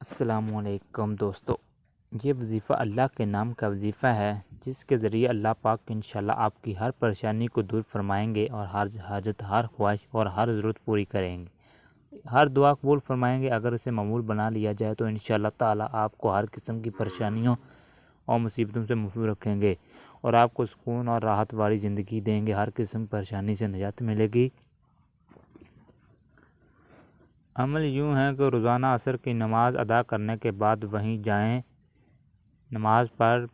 السلام علیکم دوستو، یہ وظیفہ اللہ کے نام کا وظیفہ ہے جس کے ذریعے اللہ پاک انشاءاللہ آپ کی ہر پریشانی کو دور فرمائیں گے اور ہر حاجت، ہر خواہش اور ہر ضرورت پوری کریں گے، ہر دعا قبول فرمائیں گے۔ اگر اسے معمول بنا لیا جائے تو انشاءاللہ تعالیٰ آپ کو ہر قسم کی پریشانیوں اور مصیبتوں سے محفوظ رکھیں گے اور آپ کو سکون اور راحت والی زندگی دیں گے، ہر قسم کی پریشانی سے نجات ملے گی۔ عمل یوں ہے کہ روزانہ عصر کی نماز ادا کرنے کے بعد وہیں جائیں، نماز پڑھ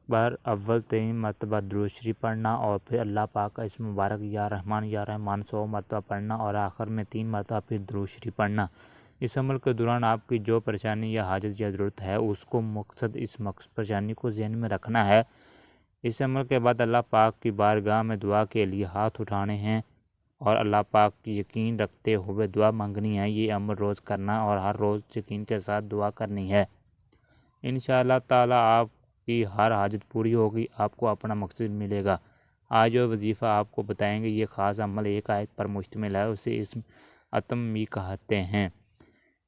پر اول 3 مرتبہ درود شریف پڑھنا اور پھر اللہ پاک کا اسم مبارک یا رحمان یا رحمان 100 مرتبہ پڑھنا اور آخر میں 3 مرتبہ پھر درود شریف پڑھنا۔ اس عمل کے دوران آپ کی جو پریشانی یا حاجت یا ضرورت ہے اس پریشانی کو ذہن میں رکھنا ہے۔ اس عمل کے بعد اللہ پاک کی بارگاہ میں دعا کے لیے ہاتھ اٹھانے ہیں اور اللہ پاک کی یقین رکھتے ہوئے دعا مانگنی ہے۔ یہ عمل روز کرنا اور ہر روز یقین کے ساتھ دعا کرنی ہے۔ انشاءاللہ تعالیٰ آپ کی ہر حاجت پوری ہوگی، آپ کو اپنا مقصد ملے گا۔ آج جو وظیفہ آپ کو بتائیں گے یہ خاص عمل ایک آیت پر مشتمل ہے، اسے اسم عتم بھی کہتے ہیں۔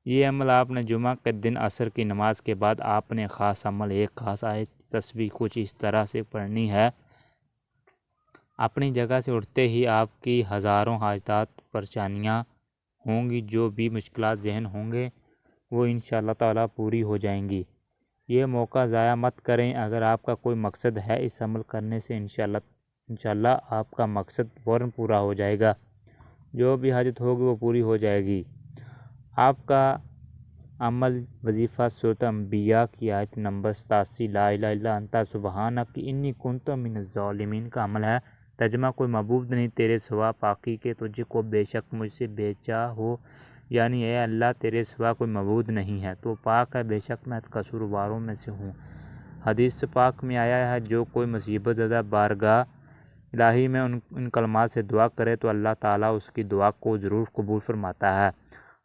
یہ عمل آپ نے جمعہ کے دن عصر کی نماز کے بعد آپ نے خاص عمل ایک خاص آیت تسبیح کچھ اس طرح سے پڑھنی ہے۔ اپنی جگہ سے اٹھتے ہی آپ کی ہزاروں حاجات، پریشانیاں ہوں گی، جو بھی مشکلات ذہن ہوں گے وہ انشاءاللہ تعالیٰ پوری ہو جائیں گی۔ یہ موقع ضائع مت کریں۔ اگر آپ کا کوئی مقصد ہے اس عمل کرنے سے انشاءاللہ آپ کا مقصد فوراً پورا ہو جائے گا، جو بھی حاجت ہوگی وہ پوری ہو جائے گی۔ آپ کا عمل وظیفہ سورۃ انبیاء کی آیت نمبر 87 لا الہ الا انت سبحانک انی کنت من الظالمین کا عمل ہے۔ ترجمہ: کوئی معبود نہیں تیرے سوا پاکی کے، تجھ کو بے شک مجھ سے بےچا ہو، یعنی اے اللہ تیرے سوا کوئی معبود نہیں ہے، تو پاک ہے، بے شک میں قصورواروں میں سے ہوں۔ حدیث پاک میں آیا ہے جو کوئی مصیبت زدہ بارگاہ الہی میں ان کلمات سے دعا کرے تو اللہ تعالیٰ اس کی دعا کو ضرور قبول فرماتا ہے۔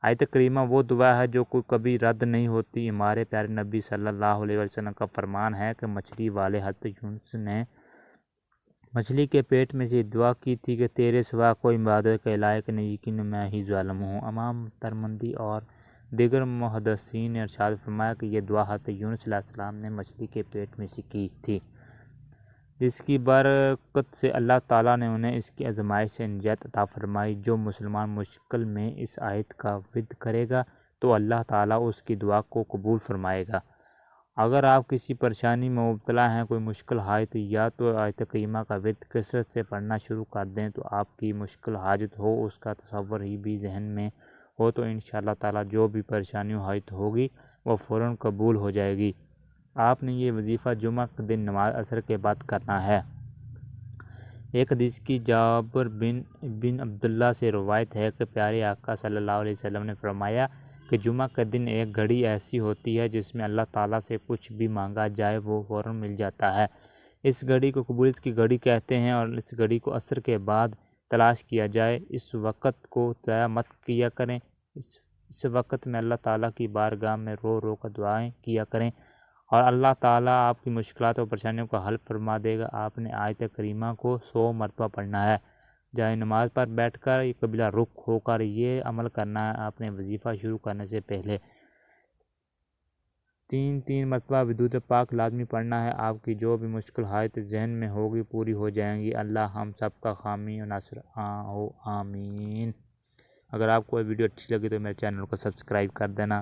آیت کریمہ وہ دعا ہے جو کبھی رد نہیں ہوتی۔ ہمارے پیارے نبی صلی اللہ علیہ وسلم کا فرمان ہے کہ مچھلی والے حضرت یونس نے مچھلی کے پیٹ میں سے دعا کی تھی کہ تیرے سوا کوئی عبادت کے لائق نہیں، یقیناً میں ہی ظالم ہوں۔ امام ترمذی اور دیگر محدثین نے ارشاد فرمایا کہ یہ دعا حضرت یونس علیہ السلام نے مچھلی کے پیٹ میں سے کی تھی، جس کی برکت سے اللہ تعالیٰ نے انہیں اس کی آزمائش سے نجات عطا فرمائی۔ جو مسلمان مشکل میں اس آیت کا ورد کرے گا تو اللہ تعالیٰ اس کی دعا کو قبول فرمائے گا۔ اگر آپ کسی پریشانی میں مبتلا ہیں، کوئی مشکل حاجت یا تو آیت کریمہ کا ورد کثرت سے پڑھنا شروع کر دیں، تو آپ کی مشکل حاجت ہو اس کا تصور ہی بھی ذہن میں ہو تو انشاءاللہ تعالیٰ جو بھی پریشانی حاجت ہوگی وہ فوراً قبول ہو جائے گی۔ آپ نے یہ وظیفہ جمعہ کے دن نماز عصر کے بعد کرنا ہے۔ ایک حدیث کی جابر بن عبداللہ سے روایت ہے کہ پیارے آقا صلی اللہ علیہ وسلم نے فرمایا کہ جمعہ کے دن ایک گھڑی ایسی ہوتی ہے جس میں اللہ تعالیٰ سے کچھ بھی مانگا جائے وہ فوراً مل جاتا ہے۔ اس گھڑی کو قبولیت کی گھڑی کہتے ہیں اور اس گھڑی کو عصر کے بعد تلاش کیا جائے۔ اس وقت کو ضائع مت کیا کریں۔ اس وقت میں اللہ تعالیٰ کی بارگاہ میں رو رو کر دعائیں کیا کریں اور اللہ تعالیٰ آپ کی مشکلات اور پریشانیوں کا حل فرما دے گا۔ آپ نے آیت کریمہ کو 100 مرتبہ پڑھنا ہے۔ جائے نماز پر بیٹھ کر یا قبلہ رخ ہو کر یہ عمل کرنا ہے۔ آپ نے وظیفہ شروع کرنے سے پہلے 3 مرتبہ درود پاک لازمی پڑھنا ہے۔ آپ کی جو بھی مشکل حاجت ذہن میں ہوگی پوری ہو جائیں گی۔ اللہ ہم سب کا حامی و ناصر ہو، آمین۔ اگر آپ کو یہ ویڈیو اچھی لگی تو میرے چینل کو سبسکرائب کر دینا۔